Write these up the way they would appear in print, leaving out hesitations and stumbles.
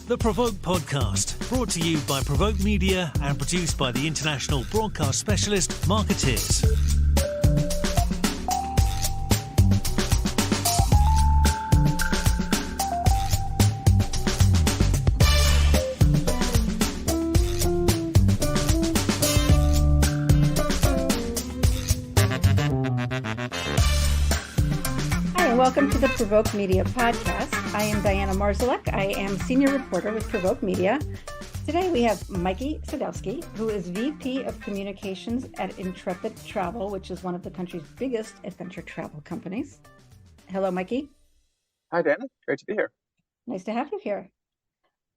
The PRovoke Podcast, brought to you by PRovoke Media and produced by the international broadcast specialist Marketeers. Welcome to the PRovoke Media podcast. I am Diana Marzalek. I am senior reporter with PRovoke Media. Today we have Mikey Sadowski, who is VP of Communications at Intrepid Travel, which is one of the country's biggest adventure travel companies. Hello, Mikey. Hi, Diana. Great to be here. Nice to have you here.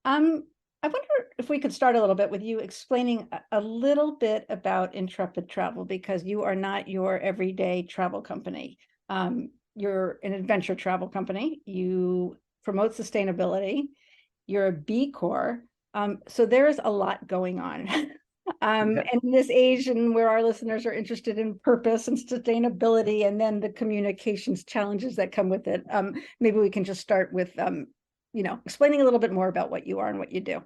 I wonder if we could start a little bit with you explaining a little bit about Intrepid Travel, because you are not your everyday travel company. You're an adventure travel company. You promote sustainability. You're a B Corp. So there's a lot going on. And in this age, and where our listeners are interested in purpose and sustainability, and then the communications challenges that come with it, maybe we can just start with, explaining a little bit more about what you are and what you do.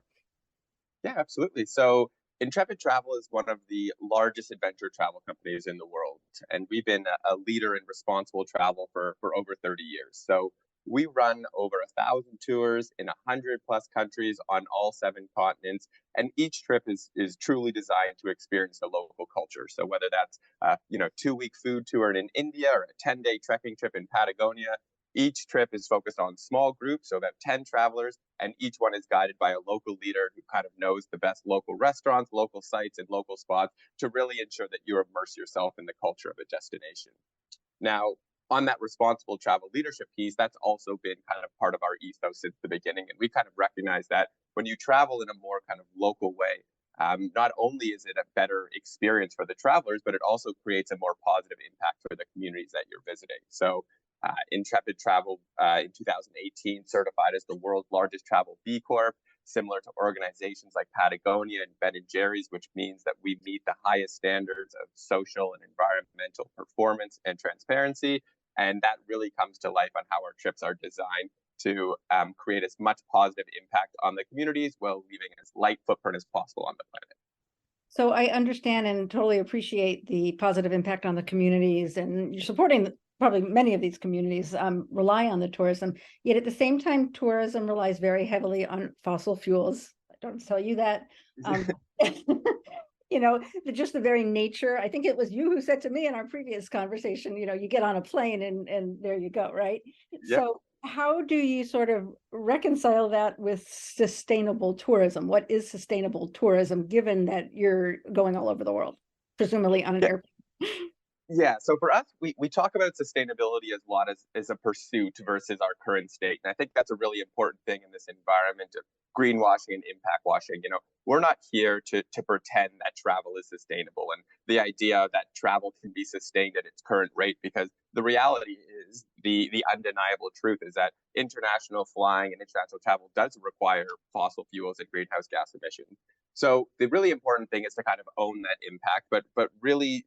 Yeah, absolutely. So Intrepid Travel is one of the largest adventure travel companies in the world, and we've been a leader in responsible travel for over 30 years. So we run over 1,000 tours in 100 plus countries on all 7 continents, and each trip is truly designed to experience the local culture. So whether that's 2-week food tour in India or a 10-day trekking trip in Patagonia, each trip is focused on small groups, so about 10 travelers, and each one is guided by a local leader who kind of knows the best local restaurants, local sites, and local spots to really ensure that you immerse yourself in the culture of a destination. Now, on that responsible travel leadership piece, that's also been kind of part of our ethos since the beginning. And we kind of recognize that when you travel in a more kind of local way, not only is it a better experience for the travelers, but it also creates a more positive impact for the communities that you're visiting. So Intrepid Travel in 2018 certified as the world's largest travel B Corp, similar to organizations like Patagonia and Ben & Jerry's, which means that we meet the highest standards of social and environmental performance and transparency. And that really comes to life on how our trips are designed to create as much positive impact on the communities while leaving as light footprint as possible on the planet. So I understand and totally appreciate the positive impact on the communities, and you're supporting probably many of these communities rely on the tourism, yet at the same time, tourism relies very heavily on fossil fuels. I don't tell you that. Just the very nature. I think it was you who said to me in our previous conversation, you get on a plane and there you go, right? Yep. So how do you sort of reconcile that with sustainable tourism? What is sustainable tourism, given that you're going all over the world, presumably on an airplane? Yeah, so for us, we talk about sustainability as a lot as a pursuit versus our current state. And I think that's a really important thing in this environment of greenwashing and impact washing. We're not here to pretend that travel is sustainable and the idea that travel can be sustained at its current rate, because the reality is the undeniable truth is that international flying and international travel does require fossil fuels and greenhouse gas emissions. So the really important thing is to kind of own that impact, but really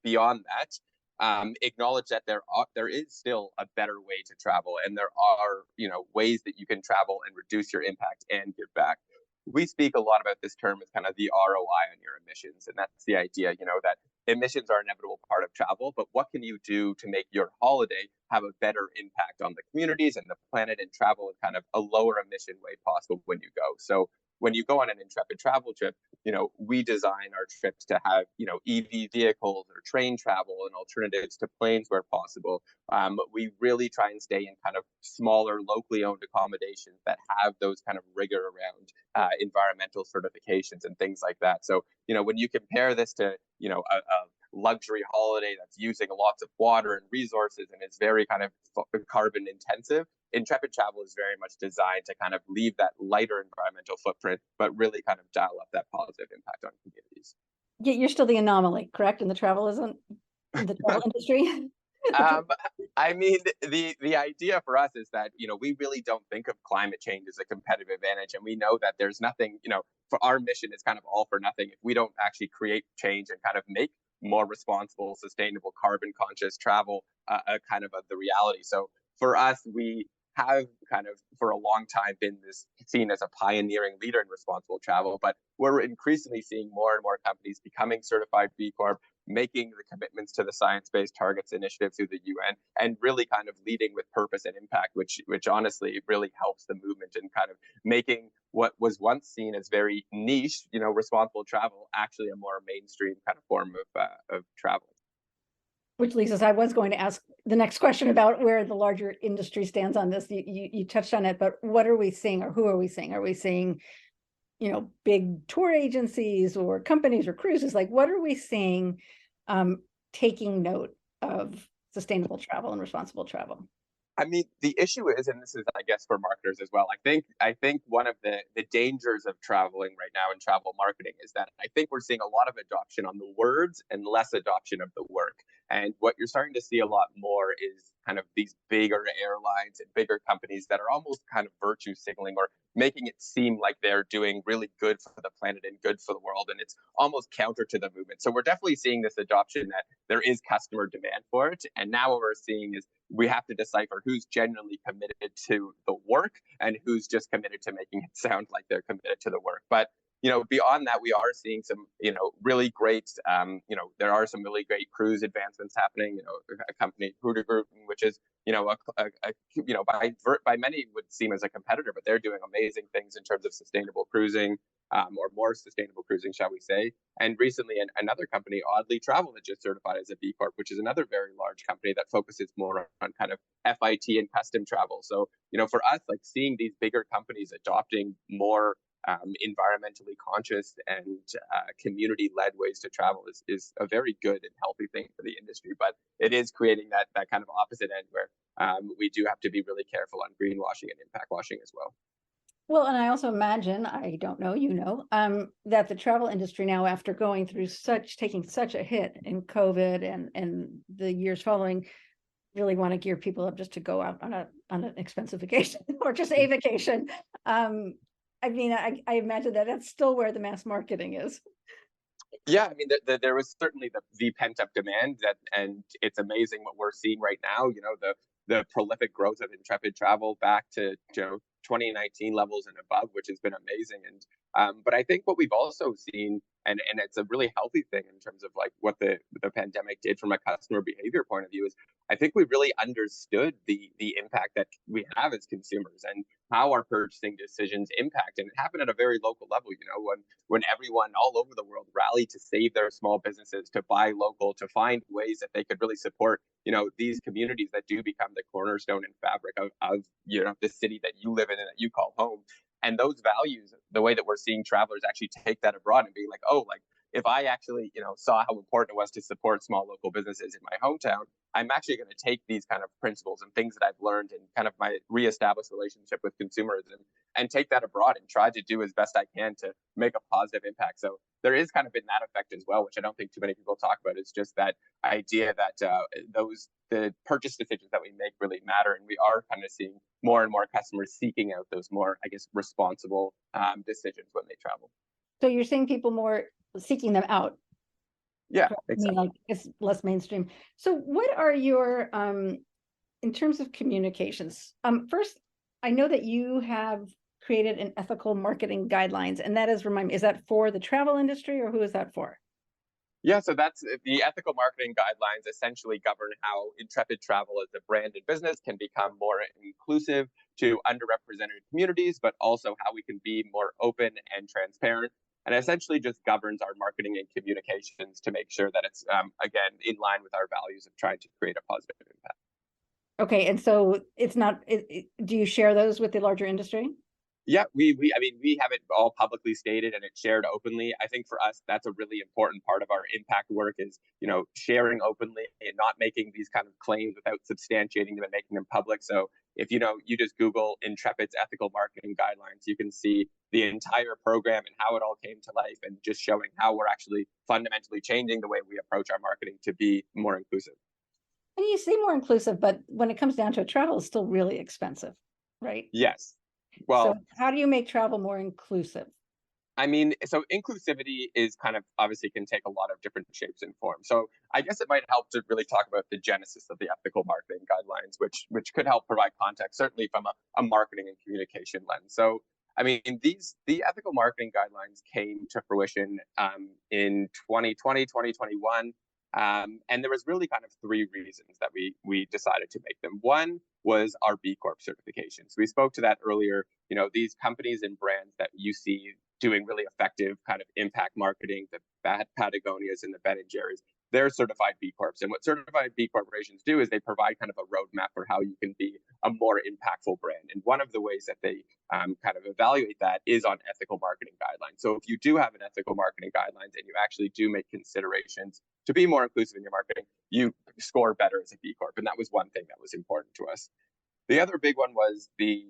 beyond that, acknowledge that there is still a better way to travel, and there are ways that you can travel and reduce your impact and give back. We speak a lot about this term as kind of the ROI on your emissions, and that's the idea, that emissions are an inevitable part of travel, but what can you do to make your holiday have a better impact on the communities and the planet and travel in kind of a lower emission way possible when you go. So when you go on an Intrepid travel trip, we design our trips to have, EV vehicles or train travel and alternatives to planes where possible. We really try and stay in kind of smaller, locally owned accommodations that have those kind of rigor around environmental certifications and things like that. So, when you compare this to, a luxury holiday that's using lots of water and resources and is very kind of carbon intensive, Intrepid Travel is very much designed to kind of leave that lighter environmental footprint, but really kind of dial up that positive impact on communities. Yeah, you're still the anomaly, correct? In the travel industry? I mean, the idea for us is that, we really don't think of climate change as a competitive advantage. And we know that there's nothing, for our mission is kind of all for nothing if we don't actually create change and kind of make more responsible, sustainable, carbon conscious travel the reality. So for us, we have kind of for a long time been seen as a pioneering leader in responsible travel, but we're increasingly seeing more and more companies becoming certified B Corp, making the commitments to the Science-Based Targets Initiative through the UN, and really kind of leading with purpose and impact, which honestly really helps the movement in kind of making what was once seen as very niche, responsible travel, actually a more mainstream kind of form of travel. Which leads us, I was going to ask the next question about where the larger industry stands on this. You touched on it, but what are we seeing, or who are we seeing? Are we seeing, big tour agencies or companies or cruises? Like, what are we seeing taking note of sustainable travel and responsible travel? I mean, the issue is, and this is, I guess, for marketers as well. I think one of the dangers of traveling right now in travel marketing is that I think we're seeing a lot of adoption on the words and less adoption of the work. And what you're starting to see a lot more is kind of these bigger airlines and bigger companies that are almost kind of virtue signaling or making it seem like they're doing really good for the planet and good for the world. And it's almost counter to the movement. So we're definitely seeing this adoption that there is customer demand for it. And now what we're seeing is we have to decipher who's genuinely committed to the work and who's just committed to making it sound like they're committed to the work. But beyond that, we are seeing some, really great, there are some really great cruise advancements happening. A company, Group, which is, by many would seem as a competitor, but they're doing amazing things in terms of sustainable cruising, or more sustainable cruising, shall we say. And recently, another company, Oddly Travel, that just certified as a B Corp, which is another very large company that focuses more on kind of FIT and custom travel. So, for us, like seeing these bigger companies adopting more environmentally conscious and community-led ways to travel is a very good and healthy thing for the industry. But it is creating that kind of opposite end where we do have to be really careful on greenwashing and impact washing as well. Well, and I also imagine, I don't know, that the travel industry now, after going through taking such a hit in COVID and the years following, really want to gear people up just to go out on an expensive vacation or just a vacation. I mean, I imagine that's still where the mass marketing is. Yeah, I mean, there was certainly the pent up demand and it's amazing what we're seeing right now. The prolific growth of Intrepid travel back to 2019 levels and above, which has been amazing. And but I think what we've also seen, and it's a really healthy thing in terms of like what the pandemic did from a customer behavior point of view, is I think we really understood the impact that we have as consumers and how our purchasing decisions impact. And it happened at a very local level, when everyone all over the world rallied to save their small businesses, to buy local, to find ways that they could really support, these communities that do become the cornerstone and fabric of the city that you live in and that you call home. And those values, the way that we're seeing travelers actually take that abroad and be like, oh, like if I actually, saw how important it was to support small local businesses in my hometown, I'm actually going to take these kind of principles and things that I've learned and kind of my reestablished relationship with consumers and take that abroad and try to do as best I can to make a positive impact. So there is kind of been that effect as well, which I don't think too many people talk about. It's just that idea that the purchase decisions that we make really matter. And we are kind of seeing more and more customers seeking out those more, I guess, responsible decisions when they travel. So you're seeing people more seeking them out. Yeah, exactly. I mean, like it's less mainstream. So what are your, in terms of communications? First, I know that you have created an ethical marketing guidelines, and that is, remind me, is that for the travel industry or who is that for? Yeah, so that's the ethical marketing guidelines essentially govern how Intrepid Travel as a brand and business can become more inclusive to underrepresented communities, but also how we can be more open and transparent. And essentially just governs our marketing and communications to make sure that it's, again, in line with our values of trying to create a positive impact. Okay, and so it's not, do you share those with the larger industry? Yeah, we have it all publicly stated and it's shared openly. I think for us, that's a really important part of our impact work is, sharing openly and not making these kind of claims without substantiating them and making them public. So if, you just Google Intrepid's ethical marketing guidelines, you can see the entire program and how it all came to life and just showing how we're actually fundamentally changing the way we approach our marketing to be more inclusive. And you say more inclusive, but when it comes down to it, travel is still really expensive, right? Yes. Well, so how do you make travel more inclusive? I mean, so inclusivity is kind of obviously can take a lot of different shapes and forms. So I guess it might help to really talk about the genesis of the ethical marketing guidelines, which could help provide context, certainly from a marketing and communication lens. So I mean, the ethical marketing guidelines came to fruition in 2020, 2021. And there was really kind of three reasons that we decided to make them. One was our B Corp certification. So we spoke to that earlier. You know, these companies and brands that you see doing really effective kind of impact marketing, the Patagonias and the Ben and Jerry's, they're certified B Corps. And what certified B corporations do is they provide kind of a roadmap for how you can be a more impactful brand. And one of the ways that they kind of evaluate that is on ethical marketing guidelines. So if you do have an ethical marketing guidelines and you actually do make considerations to be more inclusive in your marketing, you score better as a B Corp. And that was one thing that was important to us. The other big one was the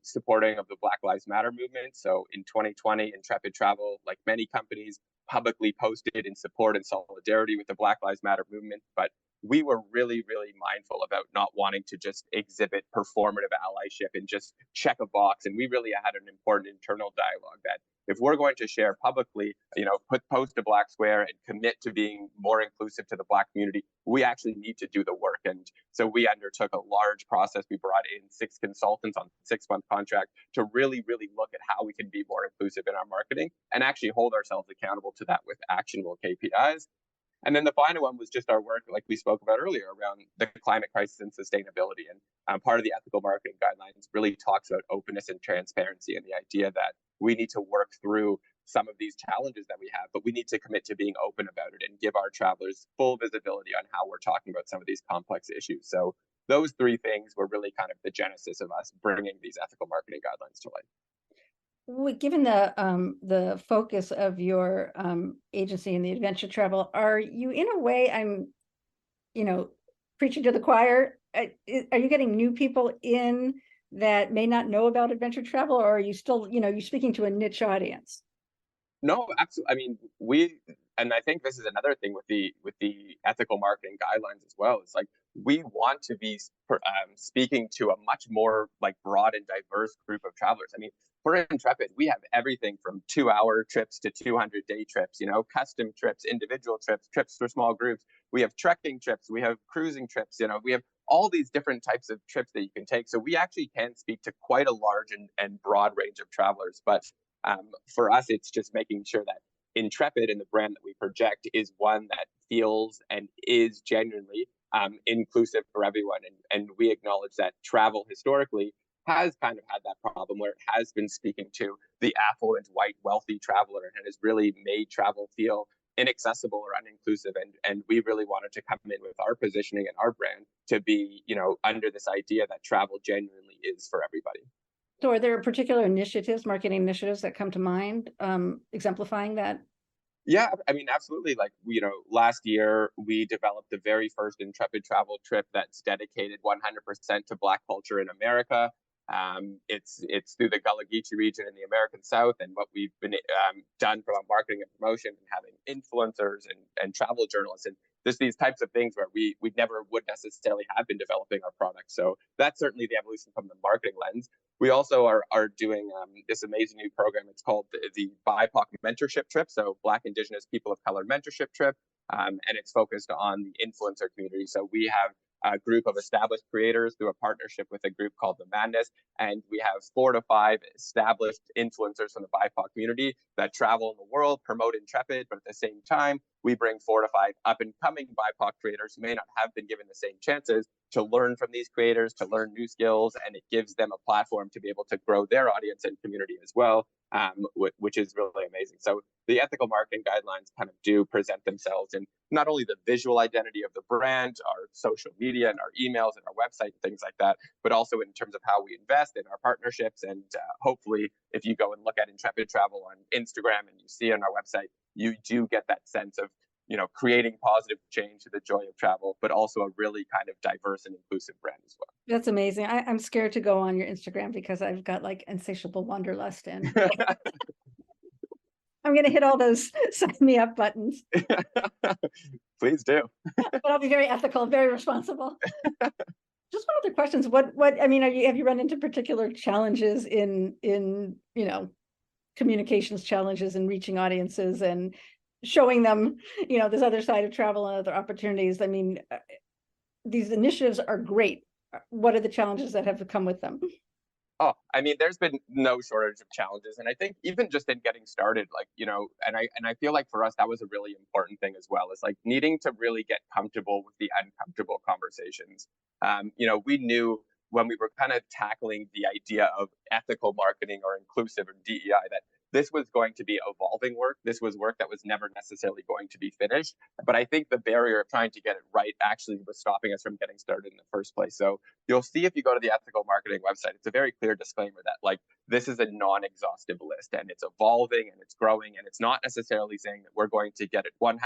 supporting of the Black Lives Matter movement. So in 2020, Intrepid Travel, like many companies, publicly posted in support and solidarity with the Black Lives Matter movement. But we were really, really mindful about not wanting to just exhibit performative allyship and just check a box. And we really had an important internal dialogue that if we're going to share publicly, you know, post a Black Square and commit to being more inclusive to the Black community, we actually need to do the work. And so we undertook a large process. We brought in 6 consultants on a 6-month contract to really, really look at how we can be more inclusive in our marketing and actually hold ourselves accountable to that with actionable KPIs. And then the final one was just our work, like we spoke about earlier, around the climate crisis and sustainability. And part of the ethical marketing guidelines really talks about openness and transparency and the idea that we need to work through some of these challenges that we have, but we need to commit to being open about it and give our travelers full visibility on how we're talking about some of these complex issues. So those 3 things were really kind of the genesis of us bringing these ethical marketing guidelines to life. Well, given the focus of your agency in the adventure travel, are you in a way, I'm, you know, preaching to the choir? Are you getting new people in that may not know about adventure travel, or are you still, you know, you're speaking to a niche audience? No, absolutely. I mean, and I think this is another thing with the ethical marketing guidelines as well. It's like we want to be speaking to a much more like broad and diverse group of travelers. I mean, for Intrepid, we have everything from 2-hour trips to 200-day trips, you know, custom trips, individual trips, trips for small groups. We have trekking trips, we have cruising trips, you know, we have all these different types of trips that you can take. So we actually can speak to quite a large and broad range of travelers. But for us, it's just making sure that Intrepid and the brand that we project is one that feels and is genuinely inclusive for everyone. And we acknowledge that travel historically has kind of had that problem where it has been speaking to the affluent, white, wealthy traveler and has really made travel feel inaccessible or uninclusive. And we really wanted to come in with our positioning and our brand to be, you know, under this idea that travel genuinely is for everybody. So are there particular initiatives, marketing initiatives that come to mind, exemplifying that? Yeah, I mean, absolutely. Like, you know, last year we developed the very first Intrepid travel trip that's dedicated 100% to Black culture in America. It's through the Gullah Geechee region in the American South, and what we've been done from a marketing and promotion and having influencers and travel journalists and just these types of things where we never would necessarily have been developing our product. So that's certainly the evolution from the marketing lens. We also are doing this amazing new program. It's called the BIPOC mentorship trip. So Black, Indigenous, People of Color mentorship trip. And it's focused on the influencer community. So we have a group of established creators through a partnership with a group called The Madness. And we have 4 to 5 established influencers from the BIPOC community that travel in the world, promote Intrepid, but at the same time, we bring 4 to 5 up and coming BIPOC creators who may not have been given the same chances to learn from these creators, to learn new skills, and it gives them a platform to be able to grow their audience and community as well, which is really amazing. So the ethical marketing guidelines kind of do present themselves in not only the visual identity of the brand, our social media and our emails and our website and things like that, but also in terms of how we invest in our partnerships. And hopefully, if you go and look at Intrepid Travel on Instagram and you see it on our website, you do get that sense of, you know, creating positive change to the joy of travel, but also a really kind of diverse and inclusive brand as well. That's amazing. I'm scared to go on your Instagram because I've got like insatiable wanderlust and I'm going to hit all those sign me up buttons. Please do. But I'll be very ethical, very responsible. Just one other questions. What I mean, have you run into particular challenges in you know, communications challenges and reaching audiences and showing them, this other side of travel and other opportunities. I mean, these initiatives are great. What are the challenges that have come with them? Oh, I mean, there's been no shortage of challenges. And I think even just in getting started, and I feel like for us, that was a really important thing as well, is like needing to really get comfortable with the uncomfortable conversations. We knew when we were kind of tackling the idea of ethical marketing or inclusive or DEI that this was going to be evolving work. This was work that was never necessarily going to be finished. But I think the barrier of trying to get it right actually was stopping us from getting started in the first place. So you'll see if you go to the ethical marketing website, it's a very clear disclaimer that like this is a non-exhaustive list and it's evolving and it's growing. And it's not necessarily saying that we're going to get it 100%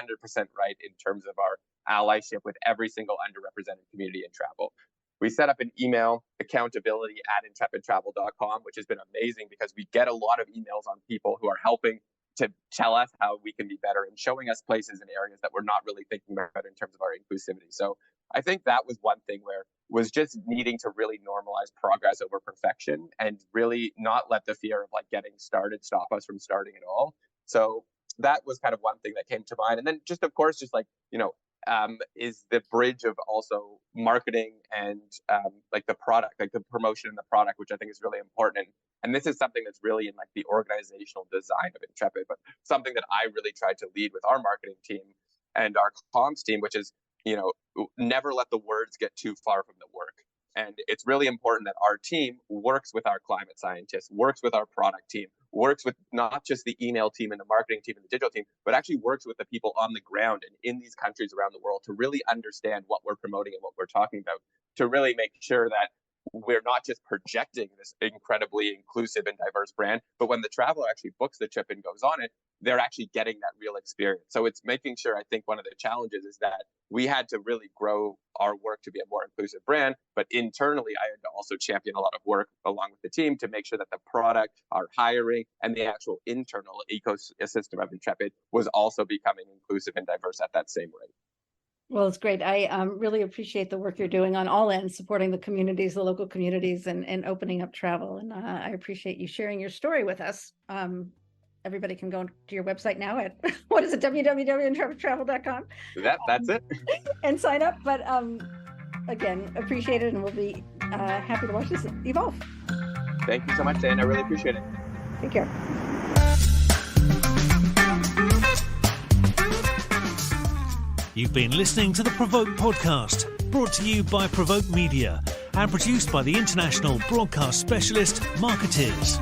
right in terms of our allyship with every single underrepresented community in travel. We set up an email accountability at intrepidtravel.com, which has been amazing because we get a lot of emails on people who are helping to tell us how we can be better and showing us places and areas that we're not really thinking about in terms of our inclusivity. So I think that was one thing where was just needing to really normalize progress over perfection and really not let the fear of like getting started stop us from starting at all. So that was kind of one thing that came to mind. And then just, of course, just like, is the bridge of also marketing and like the product, like the promotion and the product, which I think is really important. And this is something that's really in like the organizational design of Intrepid, but something that I really tried to lead with our marketing team and our comms team, which is, never let the words get too far from the work. And it's really important that our team works with our climate scientists, works with our product team, works with not just the email team and the marketing team and the digital team, but actually works with the people on the ground and in these countries around the world to really understand what we're promoting and what we're talking about, to really make sure that we're not just projecting this incredibly inclusive and diverse brand, but when the traveler actually books the trip and goes on it, they're actually getting that real experience. So it's making sure, I think one of the challenges is that we had to really grow our work to be a more inclusive brand, but internally I had to also champion a lot of work along with the team to make sure that the product, our hiring, and the actual internal ecosystem of Intrepid was also becoming inclusive and diverse at that same rate. Well, it's great. I really appreciate the work you're doing on all ends, supporting the communities, the local communities, and opening up travel. And I appreciate you sharing your story with us. Everybody can go to your website now at, what is it, www.intrepidtravel.com? That's it. And sign up. But again, appreciate it. And we'll be happy to watch this evolve. Thank you so much, Dan. I really appreciate it. Take care. You've been listening to the PRovoke podcast, brought to you by PRovoke Media and produced by the international broadcast specialist Marketeers.